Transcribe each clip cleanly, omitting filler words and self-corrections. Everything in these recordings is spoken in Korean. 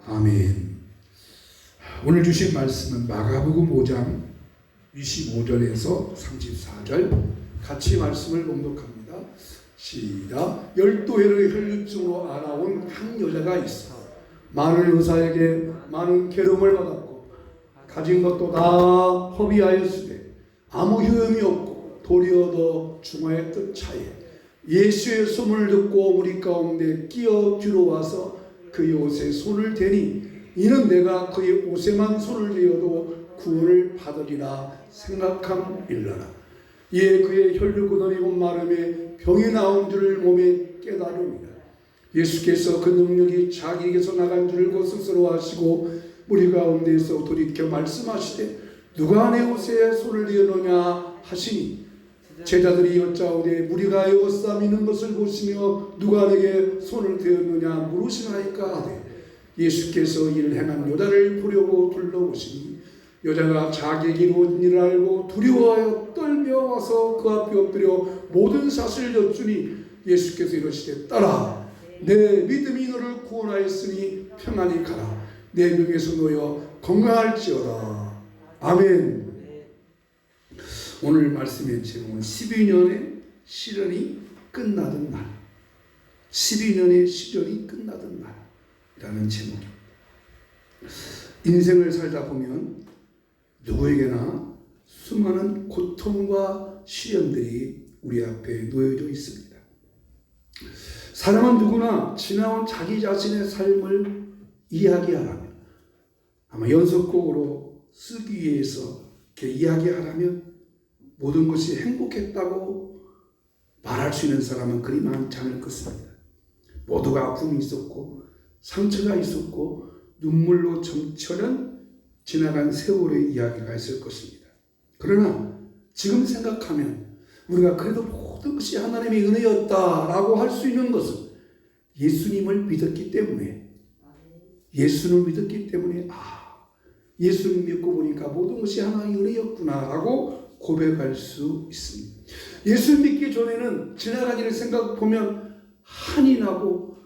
아멘. 오늘 주신 말씀은 마가복음 5장 25절에서 34절 같이 말씀을 봉독합니다. 시작. 12해를 혈루증으로 알아온 한 여자가 있어 많은 의사에게 많은 괴로움을 받았고 가진 것도 다 허비하였으되 아무 효험이 없고 도리어 더 중화의 차에 예수의 소문을 듣고 무리 가운데 끼어 들어와서 그의 옷에 손을 대니 이는 내가 그의 옷에만 손을 대어도 구원을 받으리라 생각함일러라. 이에 그의 혈류근원이 온 마름에 병이 나온 줄을 몸에 깨달음이라. 예수께서 그 능력이 자기에게서 나간 줄을 곧 스스로 아시고 무리 가운데서 돌이켜 말씀하시되 누가 내 옷에 손을 대었느냐 하시니 제자들이 여짜오되 무리가 에워싸미는 것을 보시며 누가 내게 손을 대었느냐 물으시나이까 하되 예수께서 이를 행한 여자를 보려고 둘러보시니 여자가 자기에게 이루어진 일을 알고 두려워하여 떨며 와서 그 앞에 엎드려 모든 사실을 여쭈니 예수께서 이러시되 딸아 내 믿음이 너를 구원하였으니 평안히 가라 내 병에서 놓여 건강할지어다. 아멘. 오늘 말씀의 제목은 12년의 시련이 끝나던 날, 12년의 시련이 끝나던 날이라는 제목입니다. 인생을 살다 보면 누구에게나 수많은 고통과 시련들이 우리 앞에 놓여져 있습니다. 사람은 누구나 지나온 자기 자신의 삶을 이야기하라면 아마 연속곡으로 쓰기 위해서 이렇게 이야기하라면 모든 것이 행복했다고 말할 수 있는 사람은 그리 많지 않을 것입니다. 모두가 아픔이 있었고 상처가 있었고 눈물로 점철한 지나간 세월의 이야기가 있을 것입니다. 그러나 지금 생각하면 우리가 그래도 모든 것이 하나님의 은혜였다라고 할 수 있는 것은 예수님을 믿었기 때문에 예수를 믿었기 때문에 예수를 믿고 보니까 모든 것이 하나님의 은혜였구나라고 고백할 수 있습니다. 예수 믿기 전에는 지나간 일을 생각해보면 한이 나고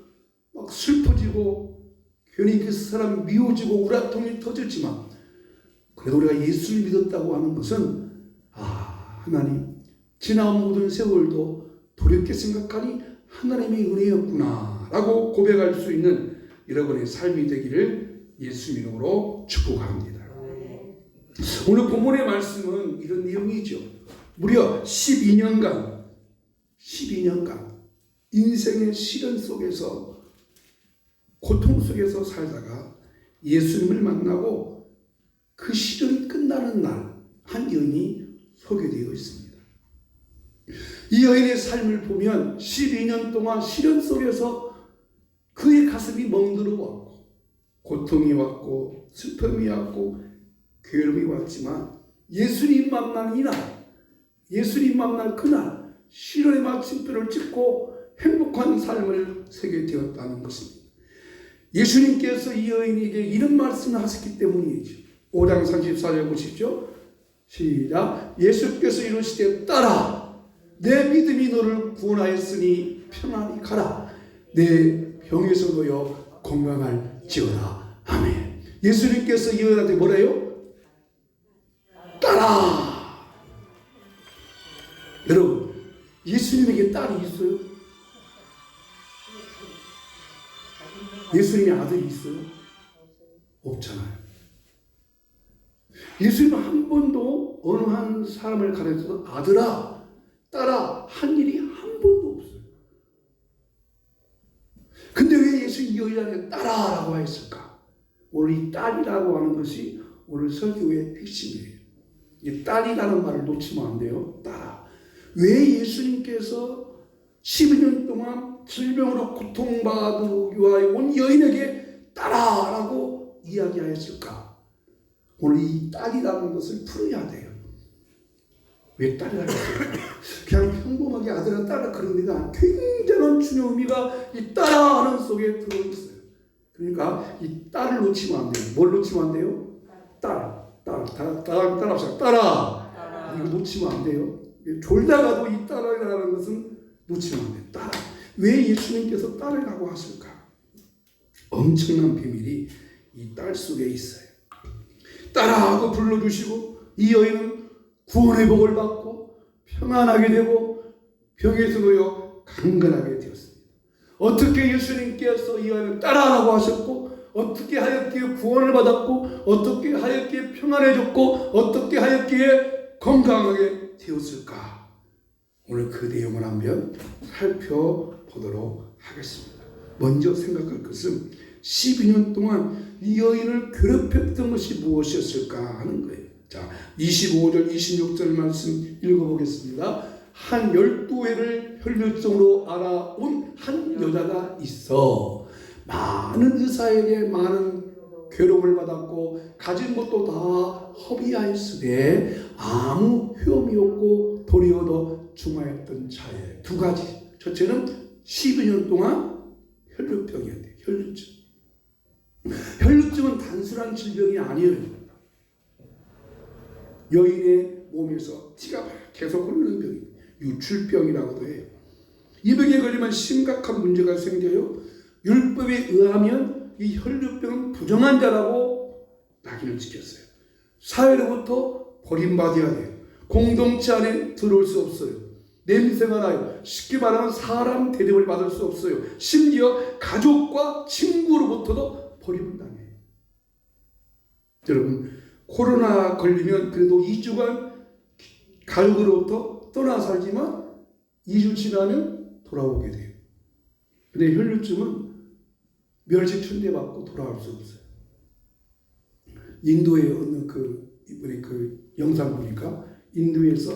막 슬퍼지고 괜히 그 사람 미워지고 우라통이 터졌지만 그래도 우리가 예수를 믿었다고 하는 것은 하나님 지나온 모든 세월도 돌이켜 생각하니 하나님의 은혜였구나 라고 고백할 수 있는 여러분의 삶이 되기를 예수 이름으로 축복합니다. 오늘 본문의 말씀은 이런 내용이죠. 무려 12년간 인생의 시련 속에서 고통 속에서 살다가 예수님을 만나고 그 시련이 끝나는 날 한 여인이 소개되어 있습니다. 이 여인의 삶을 보면 12년 동안 시련 속에서 그의 가슴이 멍들어 왔고 고통이 왔고 슬픔이 왔고 괴로움이 왔지만 예수님 만난 이날, 예수님 만난 그날 시련의 마침표를 찍고 행복한 삶을 살게 되었다는 것입니다. 예수님께서 이 여인에게 이런 말씀을 하셨기 때문이죠. 5장 34절 보십시오. 시작. 예수께서 이르시되 딸아 내 믿음이 너를 구원하였으니 평안히 가라 내 병에서 놓여 건강할지어다. 아멘. 예수님께서 이 여인한테 뭐래요? 딸아. 여러분 예수님에게 딸이 있어요? 예수님의 아들이 있어요? 없잖아요. 예수님은 한 번도 어느 한 사람을 가르쳐서 아들아, 딸아 한 일이 한 번도 없어요. 근데 왜 예수님이 이 여인에게 딸아라고 했을까? 오늘 이 딸이라고 하는 것이 오늘 설교의 핵심이에요. 이 딸이라는 말을 놓치면 안 돼요. 딸아. 왜 예수님께서 12년 동안 질병으로 고통받으러 온 여인에게 딸아라고 이야기하였을까? 오늘 이 딸이라는 것을 풀어야 돼요. 왜 딸이라고 했을까? 그냥 평범하게 아들아 딸아 그런 의미가 굉장한 중요한 의미가 이 딸아라는 속에 들어있어요. 그러니까 이 딸을 놓치면 안 돼요. 뭘 놓치면 안 돼요? 따라합시다. 딸아. 이거 놓치면 안 돼요. 졸다가도 이 딸이라는 것은 놓치면 안 돼요. 딸. 왜 예수님께서 딸이라고 하실까? 엄청난 비밀이 땅 속에 있어요. 따라하고 불러주시고 이 여인은 구원의 복을 받고 평안하게 되고 병에서 놓여 강건하게 되었습니다. 어떻게 예수님께서 이 여인을 따라하라고 하셨고 어떻게 하였기에 구원을 받았고 어떻게 하였기에 평안해졌고 어떻게 하였기에 건강하게 되었을까? 오늘 그 내용을 한번 살펴보도록 하겠습니다. 먼저 생각할 것은 12년 동안 이 여인을 괴롭혔던 것이 무엇이었을까 하는 거예요. 자, 25절 26절 말씀 읽어보겠습니다. 한 12회를 혈류증으로 알아온 한 여자가 있어 많은 의사에게 많은 괴로움을 받았고 가진 것도 다 허비하였으되 아무 효험이 없고 도리어 더 중하였던 자예요. 두 가지. 첫째는 12년 동안 혈류병이었대요. 혈류증. 혈류증은 단순한 질병이 아니에요. 여인의 몸에서 피가 계속 흐르는 병이에요. 유출병이라고도 해요. 이 병에 걸리면 심각한 문제가 생겨요. 율법에 의하면 이 혈류병은 부정한 자라고 낙인을 찍혔어요. 사회로부터 버림받아야 돼요. 공동체 안에 들어올 수 없어요. 냄새가 나요. 쉽게 말하면 사람 대접을 받을 수 없어요. 심지어 가족과 친구로부터도 버림을 당해요. 여러분, 코로나 걸리면 그래도 2주간 가족으로부터 떠나 살지만 2주 지나면 돌아오게 돼요. 근데 혈류증은 멸시천대 받고 돌아올 수 없어요. 인도에 어느 이번에 영상 보니까 인도에서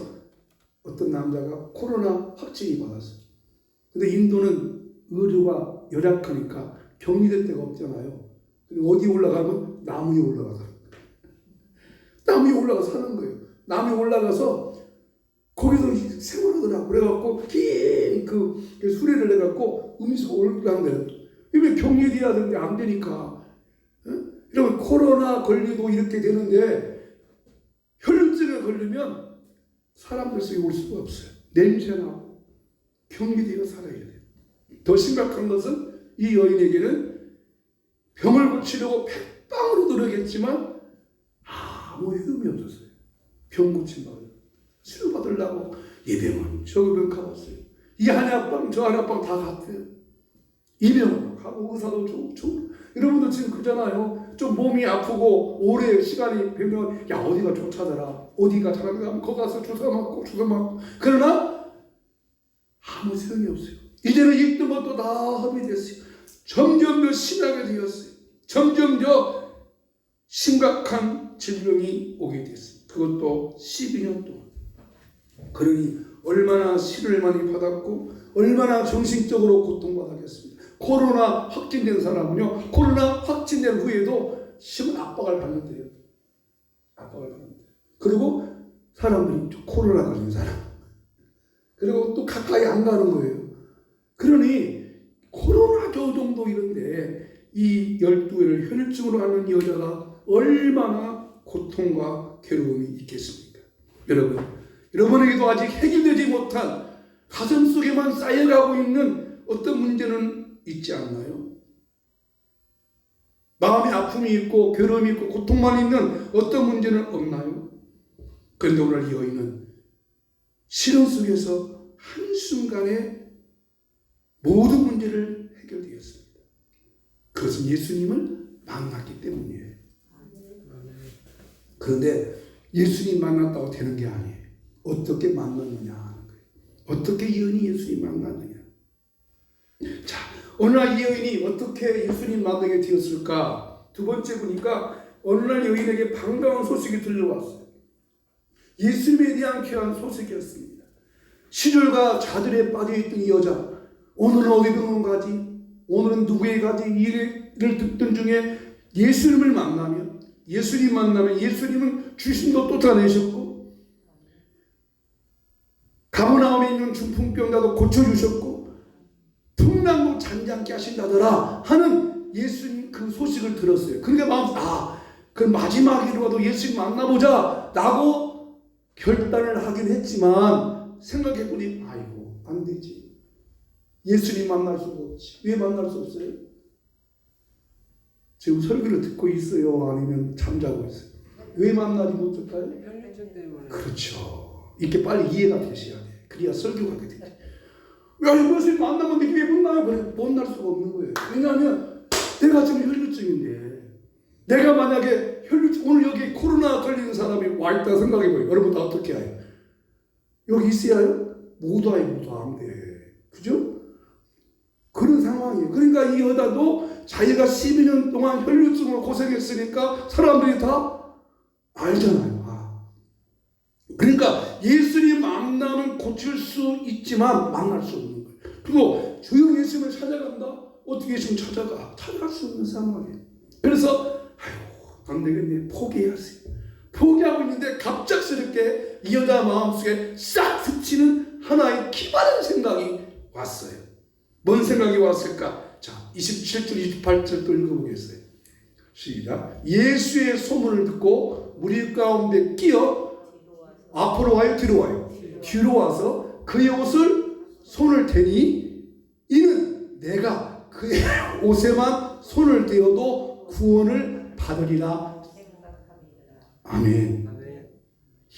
어떤 남자가 코로나 확진이 받았어요. 근데 인도는 의료가 열악하니까 격리될 데가 없잖아요. 어디 올라가면 나무 위에 올라가서 나무 위에 올라가서 사는 거예요. 나무 위에 올라가서 거기서 생활하더라고. 그래갖고 긴 수레를 내갖고 음식 올라간대요. 이게 격리돼야 되는데 안 되니까. 이러면 코로나 걸리고 이렇게 되는데 혈류증에 걸리면 사람들 속에 올 수가 없어요. 냄새나고 격리되어 살아야 돼요. 더 심각한 것은 이 여인에게는 병을 고치려고 백방으로 노력했지만 아무 효험이 없었어요. 병 고침받으려고 치료받으려고 이 병원 저 병 가봤어요. 이 한약방 저 한약방 다 갔대요. 이 병원 가고 의사도 좋고 여러분도 지금 그잖아요. 좀 몸이 아프고 오래 시간이 되면 야 어디가 좋다더라 어디가 잘하면 가면 거기 가서 주사 맞고 그러나 아무 소용이 없어요. 이제는 읽던 것도 다 허비됐어요. 점점 더 심하게 되었어요. 점점 더 심각한 질병이 오게 됐어요. 그것도 12년 동안. 그러니 얼마나 시를 많이 받았고 얼마나 정신적으로 고통받았겠습니까? 코로나 확진된 사람은요, 코로나 확진된 후에도 심한 압박을 받는데요. 압박을 받는데. 그리고 사람들이 코로나 걸린 사람. 그리고 또 가까이 안 가는 거예요. 그러니 코로나 저 정도 이런데 이 12회를 혈류증으로 하는 여자가 얼마나 고통과 괴로움이 있겠습니까? 여러분에게도 아직 해결되지 못한 가슴 속에만 쌓여가고 있는 어떤 문제는 있지 않나요? 마음의 아픔이 있고 괴로움이 있고 고통만 있는 어떤 문제는 없나요? 그런데 오늘 이 여인은 시련 속에서 한순간에 모든 문제를 해결되었습니다. 그것은 예수님을 만났기 때문이에요. 그런데 예수님 만났다고 되는 게 아니에요. 어떻게 만났느냐 하는 거예요. 어떻게 이 여인이 예수님 만났느냐. 자, 어느 날 이 여인이 어떻게 예수님 만나게 되었을까? 두 번째 보니까 어느 날 여인에게 반가운 소식이 들려왔어요. 예수님에 대한 귀한 소식이었습니다. 시절과 자들에 빠져있던 이 여자, 오늘은 어디 병원 가지? 오늘은 누구에 가지? 이를 듣던 중에 예수님을 만나면 예수님은 귀신도 쫓아내셨고 가버나움에 있는 중풍병자도 고쳐주셨고 풍랑도 잔잔케 하신다더라 하는 예수님 그 소식을 들었어요. 그러니까 마음속에 그 마지막이라도 예수님 만나보자 라고 결단을 하긴 했지만 생각해보니 아이고 안 되지. 예수님 만날 수가 없지. 왜 만날 수 없어요? 지금 설교를 듣고 있어요? 아니면 잠자고 있어요? 왜 만나지 못할까요? 편리증 때문에. 그렇죠. 이렇게 빨리 이해가 되셔야 돼. 그래야 설교가 되지. 야, 이것을 만나면 왜 못 나요? 그래, 못 날 수가 없는 거예요. 왜냐하면 내가 지금 혈류증인데, 내가 만약에 혈류증, 오늘 여기 코로나 걸리는 사람이 와 있다 생각해봐요. 여러분 다 어떻게 해요? 여기 있어야 해요? 못 와요, 못 와. 안 돼. 그죠? 그런 상황이에요. 그러니까 이 여자도 자기가 12년 동안 혈류증으로 고생했으니까 사람들이 다 알잖아요. 그러니까 예수님 만나면 고칠 수 있지만 만날 수 없는 거예요. 그리고 조용히 예수님을 찾아간다? 어떻게 예수님 찾아갈 수 없는 상황이에요. 그래서 안 되겠네, 포기해야지. 포기하고 있는데 갑작스럽게 이 여자 마음속에 싹 스치는 하나의 기발한 생각이 왔어요. 뭔 생각이 왔을까? 자, 27절 28절도 읽어보겠어요. 시작. 예수의 소문을 듣고 무리 가운데 끼어 앞으로 와요, 뒤로 와요? 뒤로 와서 그의 옷을 손을 대니 이는 내가 그의 옷에만 손을 대어도 구원을 받으리라. 아멘.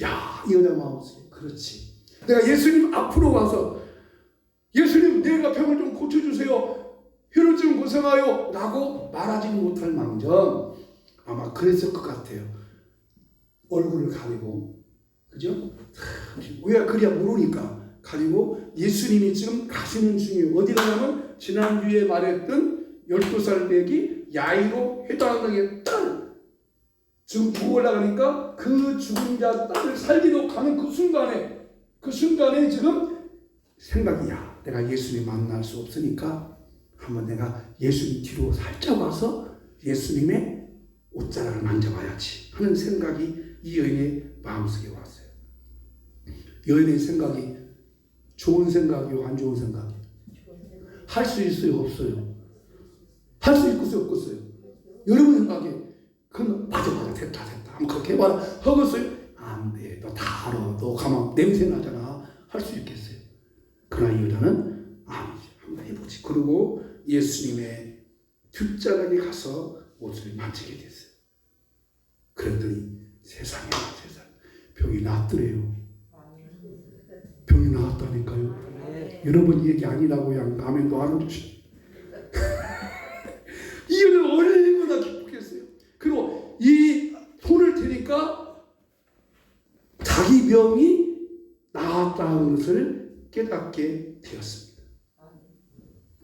야, 이 여자 마음속에 그렇지. 내가 예수님 앞으로 와서 예수님 내가 병을 좀 고쳐주세요. 혈류증 고생하여 라고 말하지는 못할 망정 아마 그랬을 것 같아요. 얼굴을 가리고, 그죠? 왜 그래야 모르니까 가리고 예수님이 지금 가시는 중이에요. 어디 가냐면 지난주에 말했던 12살 배기 야이로 회당의 딸 지금 죽어 올라가니까 그 죽은 자 딸을 살리러 가는 그 순간에 지금 생각이야. 내가 예수님 만날 수 없으니까 한번 내가 예수님 뒤로 살짝 와서 예수님의 옷자락을 만져봐야지 하는 생각이 이 여인의 마음속에 왔어요. 여인의 생각이 좋은 생각이요, 안 좋은 생각이요? 할 수 있어요, 없어요? 할 수 있겠어요, 없겠어요? 여러분 생각에 그건 맞아 됐다 한번 그렇게 해봐라 하겠어요? 안 돼, 너 다 알아, 너 가만 냄새 나잖아. 할 수 있겠어요? 그러나 이 여자는 아니지, 한번 해보지. 그리고 예수님의 뒷자락에 가서 옷을 만지게 됐어요. 그랬더니 세상에 병이 나았더래요. 병이 나았다니까요. 여러분 얘기 아니라고요. 아멘도 안 해주시죠. 이 여자는 얼마나 기쁘겠어요. 그리고 이 손을 대니까 자기 병이 나았다는 것을 깨닫게 되었습니다.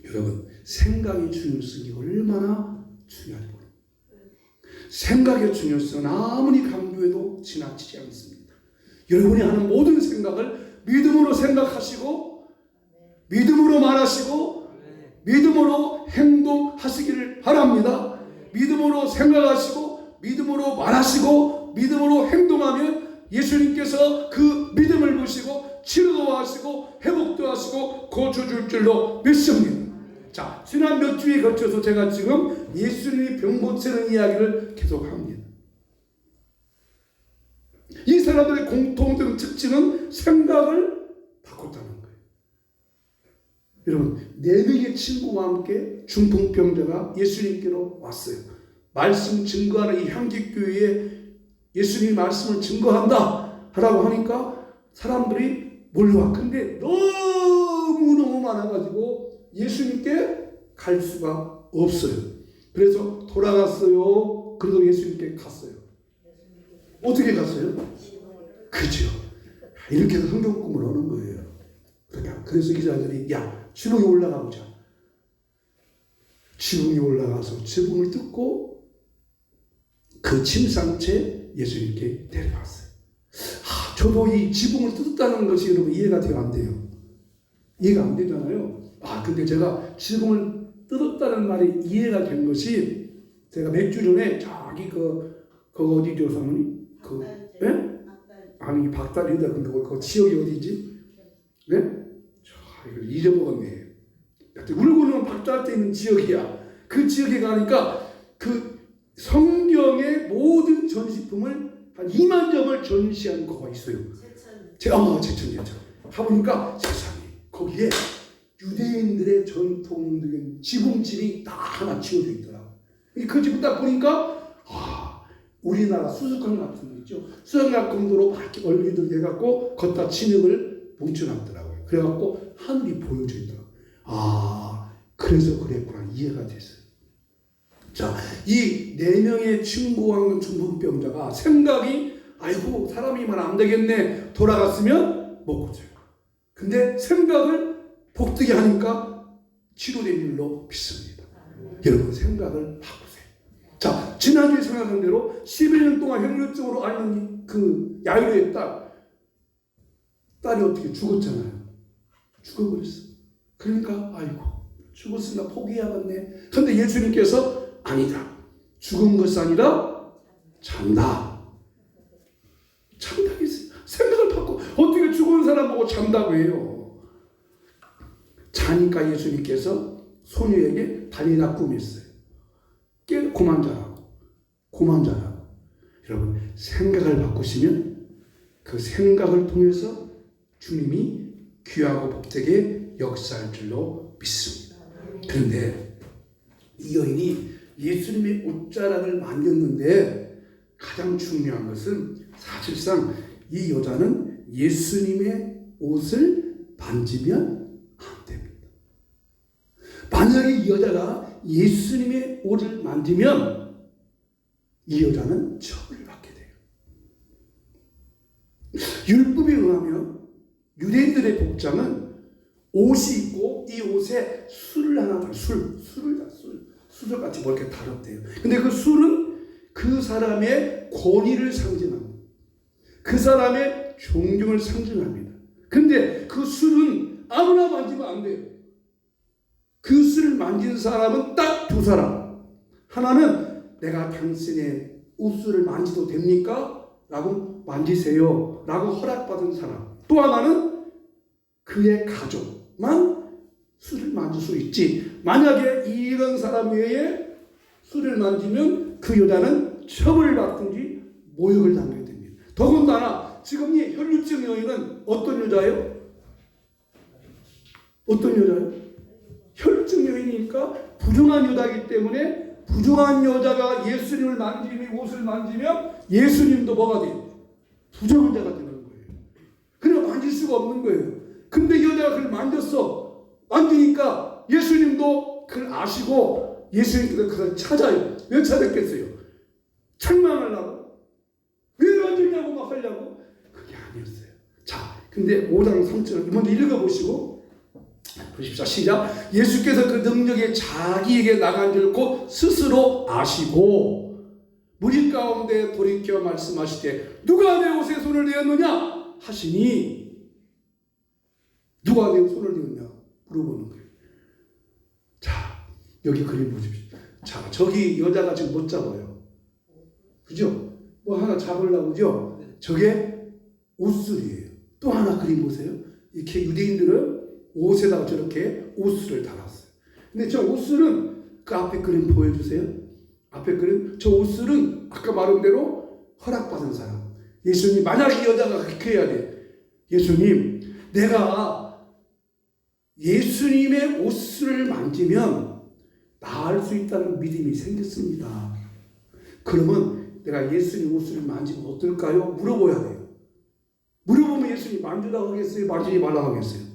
여러분 생각의 중요성이 얼마나 중요한지 모릅니다. 생각의 중요성은 아무리 강조해도 지나치지 않습니다. 여러분이 하는 모든 생각을 믿음으로 생각하시고 믿음으로 말하시고 믿음으로 행동하시기를 바랍니다. 믿음으로 생각하시고 믿음으로 말하시고 믿음으로 행동하면 예수님께서 그 믿음을 보시고 치료도 하시고 회복도 하시고 고쳐줄 줄로 믿습니다. 자, 지난 몇 주에 거쳐서 제가 지금 예수님이 병 고치는 이야기를 계속합니다. 이 사람들의 공통된 특징은 생각을 바꿨다는 거예요. 여러분, 4명의 친구와 함께 중풍병자가 예수님께로 왔어요. 말씀 증거하는 이 향기교회에 예수님이 말씀을 증거한다 하라고 하니까 사람들이 몰려와. 근데 너무너무 많아가지고 예수님께 갈 수가 없어요. 그래서 돌아갔어요. 그래도 예수님께 갔어요. 어떻게 갔어요? 그죠? 이렇게 해서 성경 꿈을 하는 거예요. 그래서 기자들이 야, 지붕에 올라가 보자. 지붕에 올라가서 지붕을 뜯고 그 침상채 예수님께 데려갔어요. 저도 이 지붕을 뜯었다는 것이 여러분 이해가 돼요, 안 돼요? 이해가 안 되잖아요. 근데 제가 지붕을 뜯었다는 말이 이해가 된 것이 제가 몇 주 전에 저기 그 어디죠, 사모님? 예? 아니 박달이다. 근데 그 지역이 어디지? 네? 이걸 잊어먹었네. 울고는 박달에 있는 지역이야. 그 지역에 가니까 그 성경의 모든 전시품을 한 2만 점을 전시한 거가 있어요. 제천. 가보니까 세상에 거기에 유대인들의 전통적인 지붕집이 다 하나 지어져 있더라고. 그 집을 딱 보니까 우리나라 수족관 같은 거 있죠. 수족관 정도로 막 이렇게 얼리들 해갖고 걷다 진흙을 뭉쳐놨더라고요. 그래갖고 하늘이 보여져 있더라고요. 그래서 그랬구나 이해가 됐어요. 자, 이 4명의 친구왕 중풍병자가 생각이 아이고 사람이 말 안 되겠네 돌아갔으면 못 고쳐요. 근데 생각을 복되게 하니까 치료된 일로 믿습니다. 여러분 생각을 바꾸세요. 자, 지난주에 생각한 대로 11년 동안 혈류증으로 앓는 그 야이로의 딸이 어떻게 죽었잖아요. 죽어버렸어. 그러니까 아이고 죽었으니까 포기해야겠네. 그런데 예수님께서 아니다. 죽은 것이 아니라 잔다. 잔다고 했어요. 생각을 바꿔. 어떻게 죽은 사람 보고 잔다고 해요. 자니까 예수님께서 소녀에게 달리나 꿈했어요. 그만 자라고. 그만 자라고. 여러분 생각을 바꾸시면 그 생각을 통해서 주님이 귀하고 복되게 역사할 줄로 믿습니다. 그런데 이 여인이 예수님의 옷자락을 만졌는데 가장 중요한 것은 사실상 이 여자는 예수님의 옷을 만지면 안 됩니다. 만약에 이 여자가 예수님의 옷을 만지면 이 여자는 처벌을 받게 돼요. 율법에 의하면 유대인들의 복장은 옷이 있고 이 옷에 술을 하나 달, 술같이 뭐 이렇게 달았대요. 근데 그 술은 그 사람의 권위를 상징합니다. 그 사람의 존경을 상징합니다. 근데 그 술은 아무나 만지면 안 돼요. 그 술을 만진 사람은 딱 2사람. 하나는 내가 당신의 옷술을 만지도 됩니까? 라고 만지세요. 라고 허락받은 사람. 또 하나는 그의 가족만 술을 만질 수 있지. 만약에 이런 사람 외에 술을 만지면 그 여자는 처벌을 받든지 모욕을 당하게 됩니다. 더군다나 지금 이 혈류증 여인은 어떤 여자예요? 어떤 여자예요? 혈류증 여인이니까 부정한 여자이기 때문에 부정한 여자가 예수님을 만지면 옷을 만지면 예수님도 뭐가 돼요? 부정한 자가 되는 거예요. 그냥 만질 수가 없는 거예요. 근데 여자가 그걸 만졌어. 만지니까 예수님도 그걸 아시고 예수님께서 그걸 찾아요. 왜 찾았겠어요? 책망하려고? 왜 만지냐고 막 하려고? 그게 아니었어요. 자, 근데 5장 3절 먼저 읽어보시고 보십시오. 시작. 예수께서 그 능력이 자기에게 나간 줄 곧 스스로 아시고 무리 가운데 돌이켜 말씀하시되 누가 내 옷에 손을 대었느냐 하시니 누가 내 손을 대었냐 물어보는 거예요. 자, 여기 그림 보십시오. 자, 저기 여자가 지금 못 잡아요. 그죠? 뭐 하나 잡으려고 그죠? 저게 옷술이에요. 또 하나 그림 보세요. 이렇게 유대인들은 옷에다가 저렇게 옷술을 달았어요. 근데 저 옷술은 그 앞에 그림 보여주세요. 앞에 그림 저 옷술은 아까 말한 대로 허락받은 사람. 예수님 만약에 이 여자가 그렇게 해야 돼. 예수님 내가 예수님의 옷술을 만지면 나을 수 있다는 믿음이 생겼습니다. 그러면 내가 예수님 옷술을 만지면 어떨까요? 물어봐야 돼요. 물어보면 예수님 만지라고 하겠어요? 만지지 말라고 하겠어요?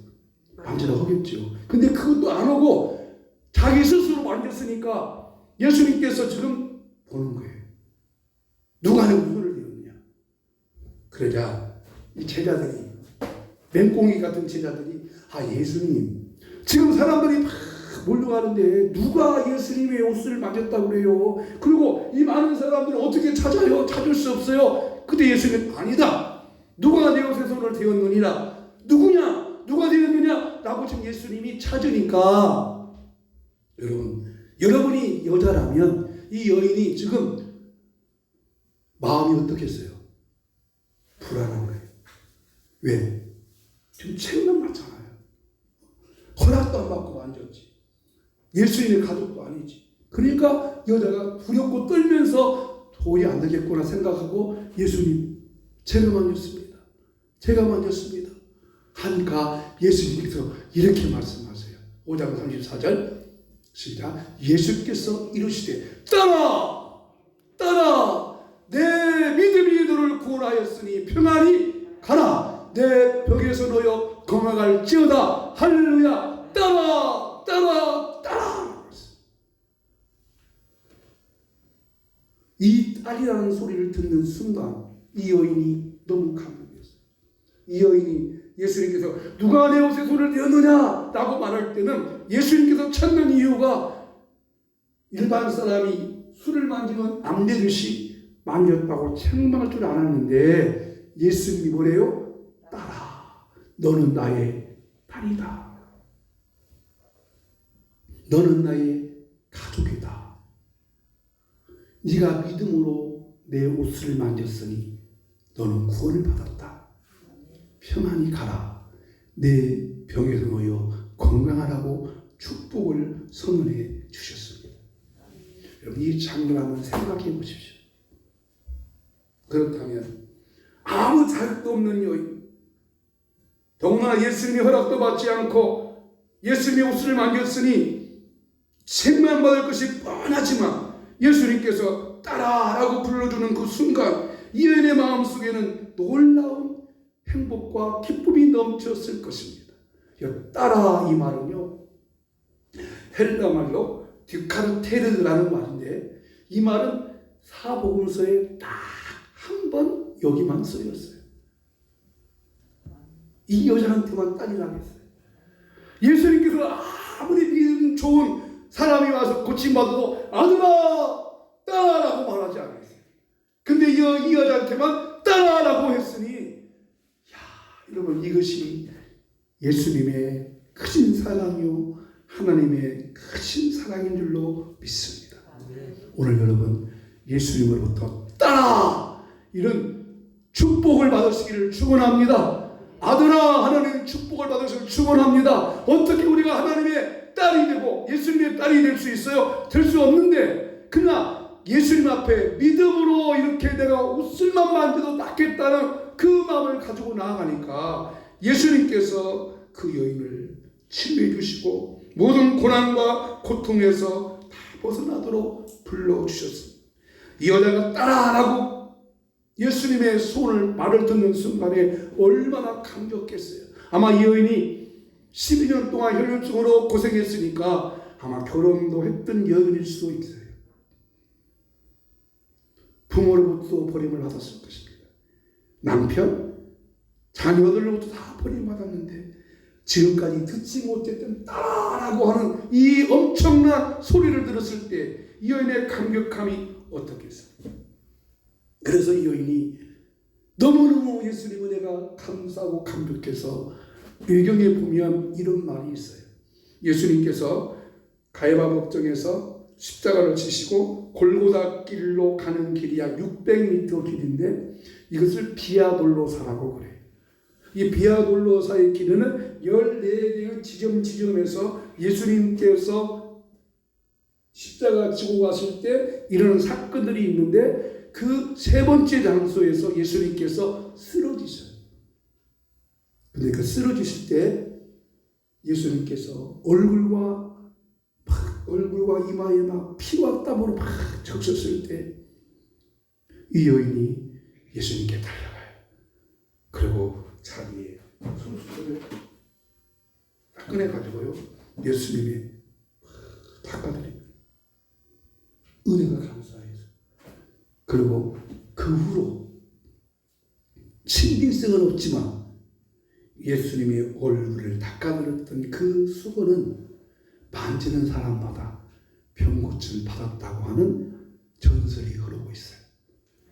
만지라고 하겠죠. 근데 그것도 안 하고 자기 스스로 만졌으니까 예수님께서 지금 보는 거예요. 누가 내 손을 대었느냐. 그러자 이 제자들이 맹꽁이 같은 제자들이 예수님 지금 사람들이 막 몰려가는데 누가 예수님의 옷을 만졌다고 그래요. 그리고 이 많은 사람들을 어떻게 찾아요? 찾을 수 없어요. 그때 예수님 아니다. 누가 내 옷에 손을 대었느니라. 누구냐? 누가 되었느냐? 라고 지금 예수님이 찾으니까 여러분이 여자라면 이 여인이 지금 마음이 어떻겠어요? 불안한 거예요. 왜? 지금 책만 맞잖아요. 허락도 안 받고 만졌지. 예수님의 가족도 아니지. 그러니까 여자가 두렵고 떨면서 도저히 안 되겠구나 생각하고 예수님 제가 만졌습니다. 제가 만졌습니다. 하니까 예수님께서 이렇게 말씀하세요. 5장 34절 시작. 예수께서 이르시되 따라 따라 내 믿음이 너를 구원하였으니 평안히 가라. 내 벽에서 놓여 건강할지어다. 할렐루야. 따라 따라 따라. 이 딸이라는 소리를 듣는 순간 이 여인이 너무 감동했어요. 이 여인이 예수님께서 누가 내 옷에 손을 대었느냐 라고 말할 때는 예수님께서 찾는 이유가 일반 사람이 술을 만지면 암내듯이 만졌다고 책망할 줄 알았는데 예수님이 뭐래요? 딸아, 너는 나의 딸이다. 너는 나의 가족이다. 네가 믿음으로 내 옷을 만졌으니 너는 구원을 받았다. 평안히 가라. 내 병에서 놓여 건강하라고 축복을 선언해 주셨습니다. 여러분 이 장면 한번 생각해 보십시오. 그렇다면 아무 자격도 없는 여인, 더구나 예수님의 허락도 받지 않고 예수님의 옷을 만졌으니 책만 받을 것이 뻔하지만 예수님께서 따라라고 불러주는 그 순간 이 여인의 마음속에는 놀라운 행복과 기쁨이 넘쳤을 것입니다. 따라 이 말은요 헬라 말로 디카르테르라는 말인데 이 말은 사복음서에 딱 한 번 여기만 쓰였어요. 이 여자한테만 딸이라고 했어요. 예수님께서 아무리 믿음 좋은 사람이 와서 고침받아도 아들아 따라라고 말하지 않았어요. 근데 이 여자한테만 따라라고 했으니 여러분 이것이 예수님의 크신 사랑이요 하나님의 크신 사랑인 줄로 믿습니다. 오늘 여러분 예수님으로부터 따라 이런 축복을 받으시기를 축원합니다. 아들아 하나님 축복을 받으시기를 축원합니다. 어떻게 우리가 하나님의 딸이 되고 예수님의 딸이 될 수 있어요? 될 수 없는데 그러나 예수님 앞에 믿음으로 이렇게 내가 옷을만 만져도 낫겠다는 그 마음을 가지고 나아가니까 예수님께서 그 여인을 치료해 주시고 모든 고난과 고통에서 다 벗어나도록 불러주셨습니다. 이 여자가 따라라고 예수님의 말을 듣는 순간에 얼마나 감격했어요. 아마 이 여인이 12년 동안 혈류증으로 고생했으니까 아마 결혼도 했던 여인일 수도 있어요. 부모로부터 버림을 받았을 것입니다. 남편, 자녀들로부터 다 버림받았는데 지금까지 듣지 못했던 따라라고 하는 이 엄청난 소리를 들었을 때 이 여인의 감격함이 어떻겠어요? 그래서 이 여인이 너무너무 예수님 은혜가 감사하고 감격해서 배경에 보면 이런 말이 있어요. 예수님께서 가야바 법정에서 십자가를 지시고 골고다 길로 가는 길이 약 600m 길인데 이것을 비아돌로사라고 그래요. 이 비아돌로사의 길은 14개의 지점에서 예수님께서 십자가 지고 갔을 때 이런 사건들이 있는데 그 세 번째 장소에서 예수님께서 쓰러지셔요. 근데 그 쓰러지실 때 예수님께서 얼굴과 이마에 막 피와 땀으로 막 적셨을 때 이 여인이 예수님께 달려가요. 그리고 자기의 손수건을 딱 꺼내가지고요 예수님이 닦아드립니다. 은혜가 감사해서. 그리고 그 후로 신빙성은 없지만 예수님의 얼굴을 닦아드렸던 그 수건은 만지는 사람마다 병고침을 받았다고 하는 전설이 흐르고 있어요.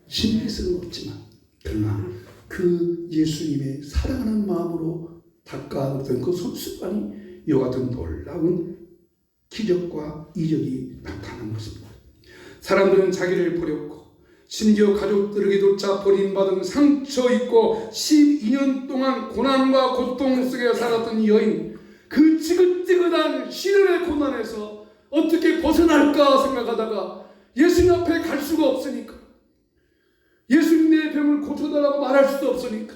신빙성은 없지만 그러나 그 예수님의 사랑하는 마음으로 닦아드렸던 그 손수건이 이와 같은 놀라운 기적과 이적이 나타난 것입니다. 사람들은 자기를 버렸고 심지어 가족들에게조차 버림받은 상처 있고 12년 동안 고난과 고통 속에 살았던 이 여인, 그 지긋지긋한 시련의 고난에서 어떻게 벗어날까 생각하다가 예수님 앞에 갈 수가 없으니까, 예수님 내 병을 고쳐달라고 말할 수도 없으니까,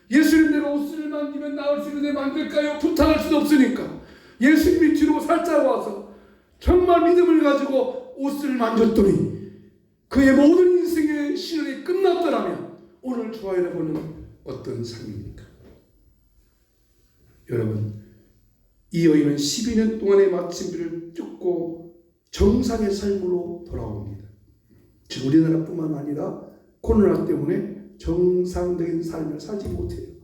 예수님 내가 옷을 만지면 나을 수 있는데 만들까요? 부탁할 수도 없으니까 예수님이 뒤로 살짝 와서 정말 믿음을 가지고 옷을 만졌더니 그의 모든 인생의 시련이 끝났더라면 오늘 저와 여러분은 어떤 삶입니까? 여러분, 이 여인은 12년 동안의 마침표를 쫓고 정상의 삶으로 돌아옵니다. 지금 우리나라뿐만 아니라 코로나 때문에 정상적인 삶을 살지 못해요.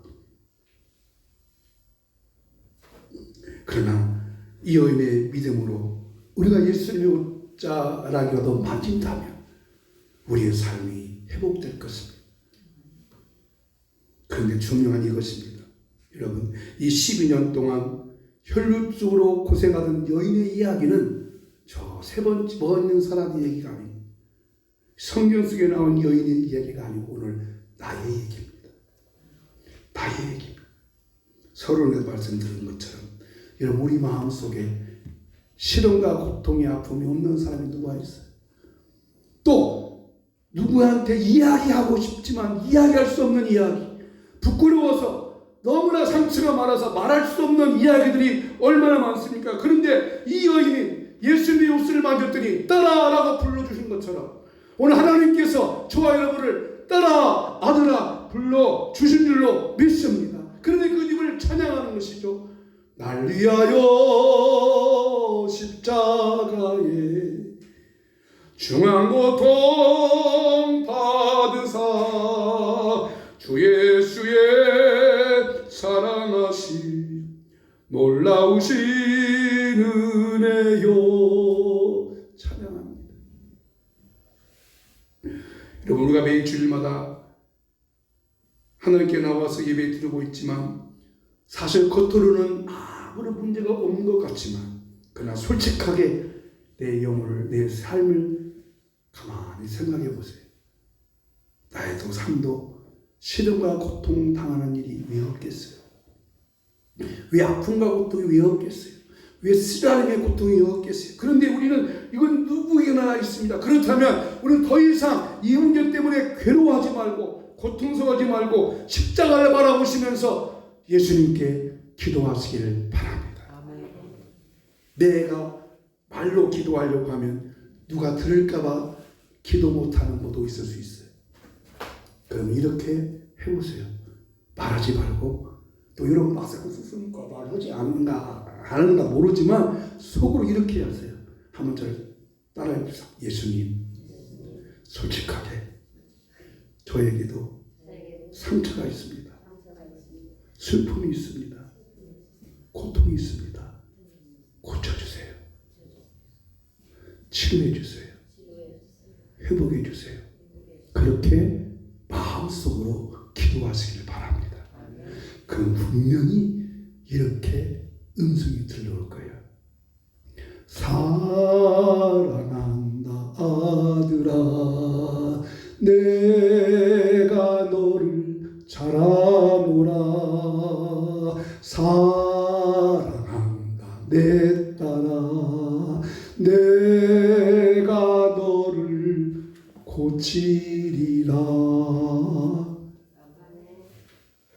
그러나 이 여인의 믿음으로 우리가 예수님의 옷자락이라도 만진다면 우리의 삶이 회복될 것입니다. 그런데 중요한 이것입니다. 여러분, 이 12년 동안 혈루증으로 고생하던 여인의 이야기는 저 세 번째 먹는 사람의 얘기가 아닙니다. 성경 속에 나온 여인의 이야기가 아니고 오늘 나의 얘기입니다. 나의 얘기입니다. 서론에 말씀드린 것처럼 여러분, 우리 마음속에 시련과 고통의 아픔이 없는 사람이 누가 있어요? 또 누구한테 이야기하고 싶지만 이야기할 수 없는 이야기, 부끄러워서 너무나 상처가 많아서 말할 수 없는 이야기들이 얼마나 많습니까? 그런데 이 여인이 예수님의 옷을 만졌더니 따라라고 불러주신 것처럼 오늘 하나님께서 저와 여러분을 따라 아들아 불러주신 줄로 믿습니다. 그런데 그 입을 찬양하는 것이죠. 날 위하여 십자가에 중한 고통 받으사 주 예수의 사랑하시 놀라우신 은혜요. 찬양합니다. 여러분, 우리가 매일 주일마다 하나님께 나와서 예배 드리고 있지만 사실 겉으로는 아무런 문제가 없는 것 같지만 그러나 솔직하게 내 영혼을, 내 삶을 가만히 생각해 보세요. 나의 삶도 시련과 고통 당하는 일이 왜 없겠어요? 왜 아픔과 고통이 왜 없겠어요? 왜 쓰라림의 고통이 왜 없겠어요? 그런데 우리는 이건 누구에게나 있습니다. 그렇다면 우리는 더 이상 이 문제 때문에 괴로워하지 말고 고통스러워하지 말고 십자가를 바라보시면서 예수님께 기도하시기를 바랍니다. 내가 말로 기도하려고 하면 누가 들을까봐 기도 못하는 것도 있을 수 있어요. 그럼 이렇게 해보세요. 말하지 말고 또 이런 막사꾸스스니까 말하지 않는가 모르지만 속으로 이렇게 하세요. 한번 저를 따라해 주세요. 예수님, 솔직하게 저에게도 상처가 있습니다. 슬픔이 있습니다. 고통이 있습니다. 고쳐주세요. 치료해 주세요. 회복해 주세요. 그렇게 마음속으로 기도하시길 바랍니다. 그럼 분명히 이렇게 음성이 들려올 거예요. 사랑한다 아들아 내가 너를 잘 아노라. 사랑한다 내 딸아 내가 너를 고치리라.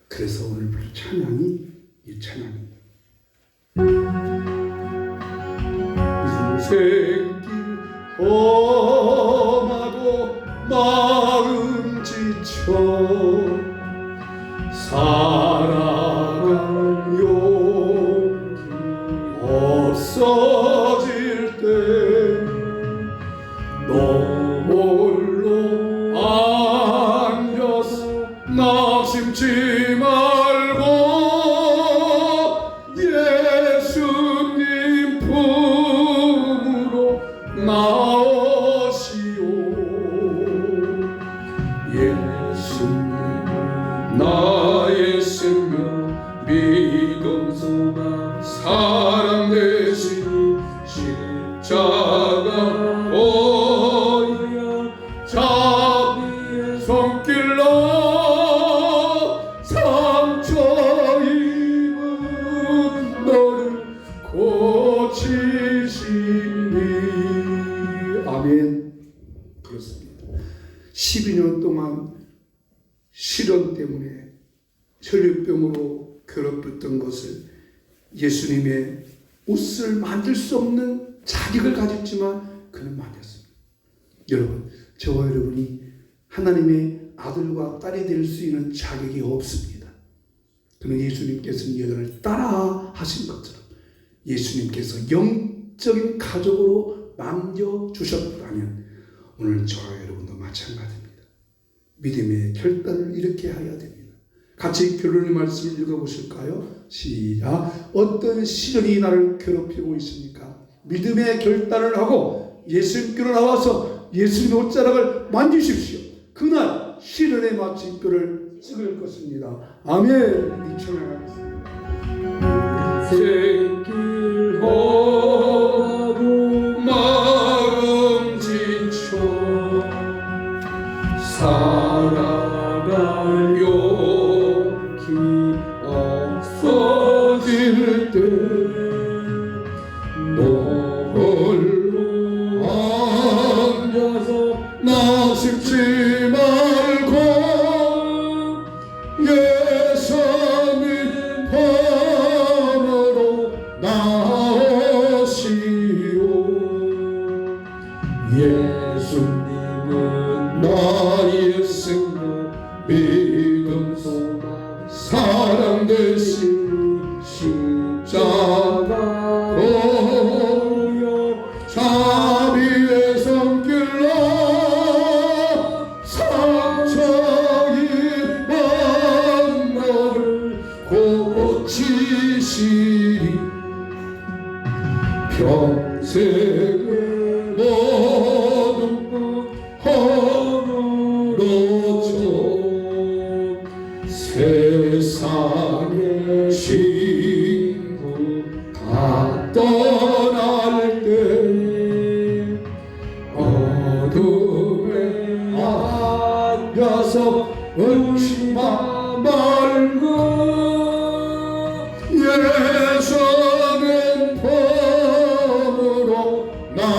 그래서 오늘 찬양이 이 찬양입니다. 인생길 험하고 마음 지쳐 살아갈 용기 없어질 때 너 홀로 앉아서 낙심치 말고 예수님 품으로 나오시오. 예수님 나의 생명 믿음 소망 사랑 되신 십자가 보여 자비의 손길로 상처 입은 너를 고치시니. 아멘. 그렇습니다. 12년 동안 시련 때문에 혈류병으로 괴롭혔던 것을 예수님의 옷을 만질 수 없는 자격을 가졌지만 그는 만졌습니다. 여러분, 저와 여러분이 하나님의 아들과 딸이 될 수 있는 자격이 없습니다. 그는 예수님께서는 여러분을 따라 하신 것처럼 예수님께서 영적인 가족으로 만져주셨다면 오늘 저와 여러분도 마찬가지입니다. 믿음의 결단을 이렇게 해야 됩니다. 같이 결론의 말씀을 읽어보실까요? 시작. 어떤 시련이 나를 괴롭히고 있습니까? 믿음의 결단을 하고 예수님께로 나와서 예수님의 옷자락을 만지십시오. 그날 시련의 마침표를 찍을 것입니다. 아멘. 이천하겠습니다. 생길하고 마음 지쳐 살아갈 용기 없어질 때 너 홀로 앉아서 나십지 말고 예수님 품으로 나오시오. 예수님은 나의 생명 믿음 소망 사랑 되신 십자가로요 자비의 손길로 상처 입은 너를 고치시리. 평생의 모든 것 허물어져 세상의 친구 다 떠날 때 어둠에 앉아서 울지마 말고 예수님 품으로 나오시오.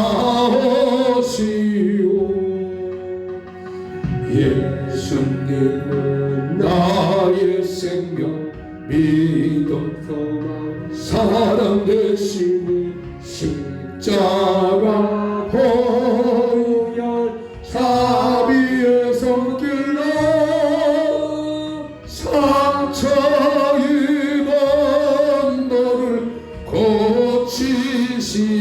예수님은 나의 생명 믿음 소망 사랑 되시니 십자가 보혈 자비의 손길로 상처 입은 너를 고치시니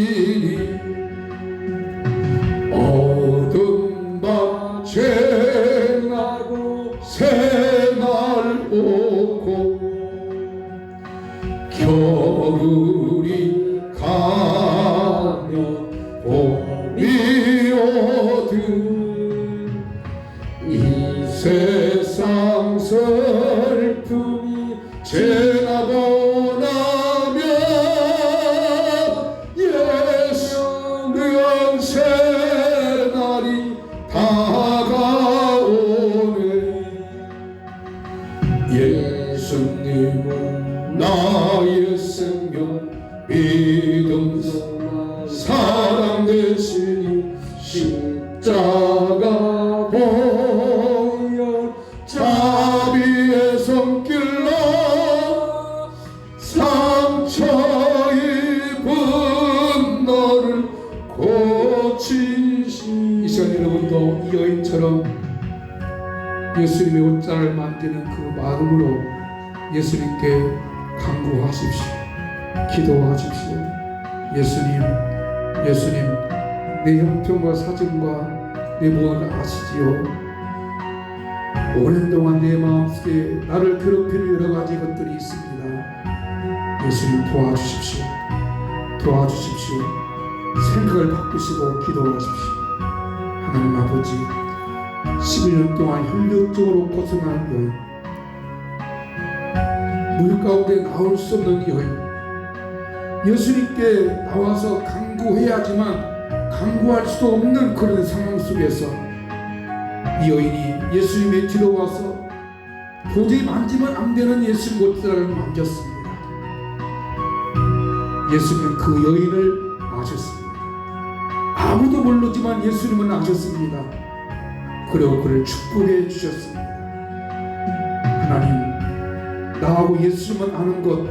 어둠 밤 죄나고 새날 오고 겨울이 가면 봄이 오듯 이 세상 슬픔이 지나고 나면 예수는 새날이 다가오네. 예수님은 나의 생명 믿음 소망 사랑 되시니 십자가 보혈 자비의 손길로 상처 입은 너를 고치시니. 이 시간 여러분도 이 여인처럼 예수님의 옷자를 만지는 그 마음으로 예수님께 간구하십시오. 기도하십시오. 예수님, 내 형편과 사정과 내 무엇을 아시지요? 오랜 동안 내 마음속에 나를 괴롭히는 여러 가지 것들이 있습니다. 예수님 도와주십시오. 생각을 바꾸시고 기도하십시오. 하나님 아버지, 11년 동안 혈육적으로 고생하는 여인, 물 가운데 나올 수 없는 여인, 예수님께 나와서 간구해야지만 간구할 수도 없는 그런 상황 속에서 이 여인이 예수님의 뒤로 와서 도저히 만지면 안 되는 예수님 옷자락을 만졌습니다. 예수님은 그 여인을 아셨습니다. 아무도 모르지만 예수님은 아셨습니다. 그리고 그를 축복해 주셨습니다. 하나님, 나하고 예수님은 아는 것,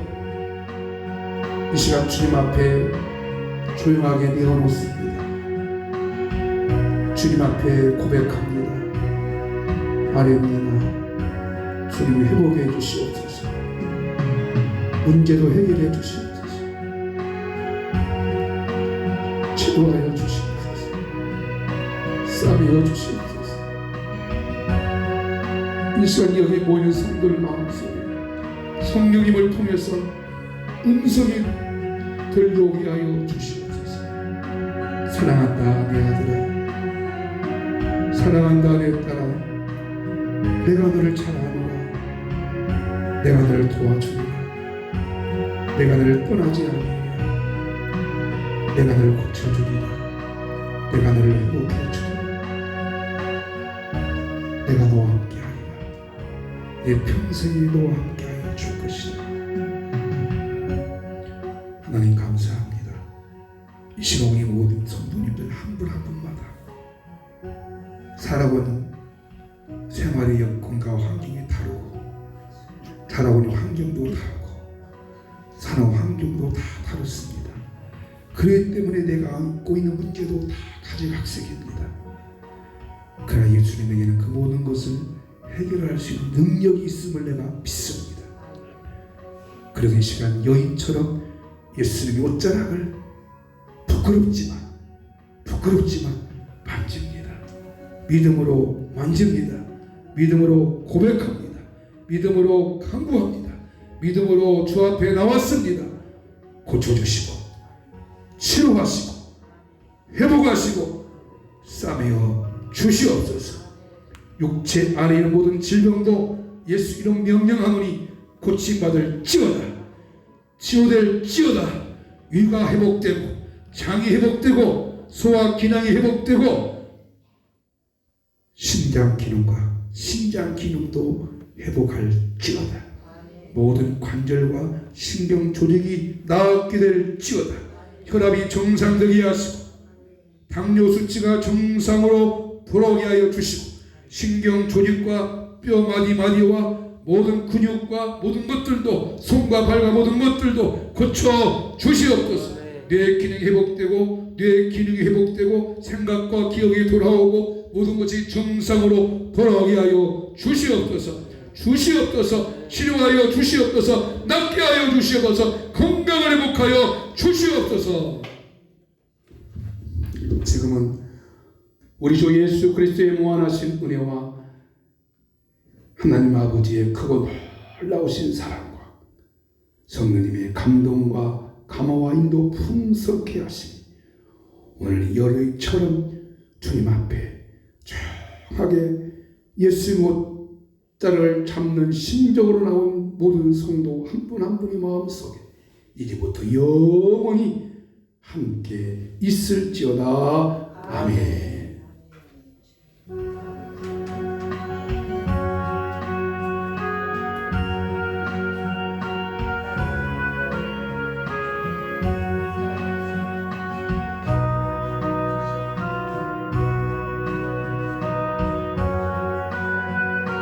이 시간 주님 앞에 조용하게 내어놓습니다. 주님 앞에 고백합니다. 아뢰옵나이다. 주님이 회복해 주시옵소서. 문제도 해결해 주시옵소서. 치료하여 주시옵소서. 싸매어 주시옵소서. 이 시간 여기 모이는 성도들 마음속에 성령님을 통해서 음성이 들려오게 하여 주시옵소서. 사랑한다 내 아들아, 사랑한다 내 딸아, 내가 너를 잘 아노라. 내가 너를 도와주리라. 내가 너를 떠나지 않으리라. 내가 너를 고쳐주리라. 내가 너를 회복해 주리라. 내가 너와 함께하리라. 내 평생이 너와 함께하여 줄 것이다. 하나님 감사합니다. 이 시간 우리 모든 성도님들 한 분 한 분마다 살아오는 생활의 여건과 환경이 다르고, 살아오는 환경도 다르고, 산업 환경도 다 다릅니다. 그렇기 때문에 내가 안고 있는 문제도 다 가지각색입니다. 그러나 예수님에게는 그 모든 것을 해결할 수 있는 능력이 있음을 내가 믿습니다. 그래서 이 시간 여인처럼 예수님의 옷자락을 부끄럽지만 만집니다. 믿음으로 만집니다. 믿음으로 고백합니다. 믿음으로 간구합니다. 믿음으로 주 앞에 나왔습니다. 고쳐주시고 치료하시고 회복하시고 싸매어 주시옵소서. 육체 안에 있는 모든 질병도 예수 이름 명령하노니 고침받을지어다. 치료될지어다. 위가 회복되고 장이 회복되고 소화 기능이 회복되고 심장 기능과 신장 기능도 회복할지어다. 모든 관절과 신경 조직이 나았게 될지어다. 혈압이 정상되게 하시고 당뇨 수치가 정상으로 돌아오게 하여 주시고 신경 조직과 뼈 마디마디와 모든 근육과 모든 것들도 손과 발과 모든 것들도 고쳐 주시옵소서. 뇌 기능이 회복되고 뇌 기능이 회복되고 생각과 기억이 돌아오고 모든 것이 정상으로 돌아오게 하여 주시옵소서. 치료하여 주시옵소서. 낫게 하여 주시옵소서. 건강을 회복하여 주시옵소서. 지금은 우리 주 예수 그리스도의 무한하신 은혜와 하나님 아버지의 크고 놀라우신 사랑과 성령님의 감동과 감화와 인도 풍성케 하시니 오늘 열의처럼 주님 앞에 조용하게 예수의 옷자를 잡는 심정으로 나온 모든 성도 한 분 한 분의 마음속에 이제부터 영원히 함께 있을지어다. 아멘.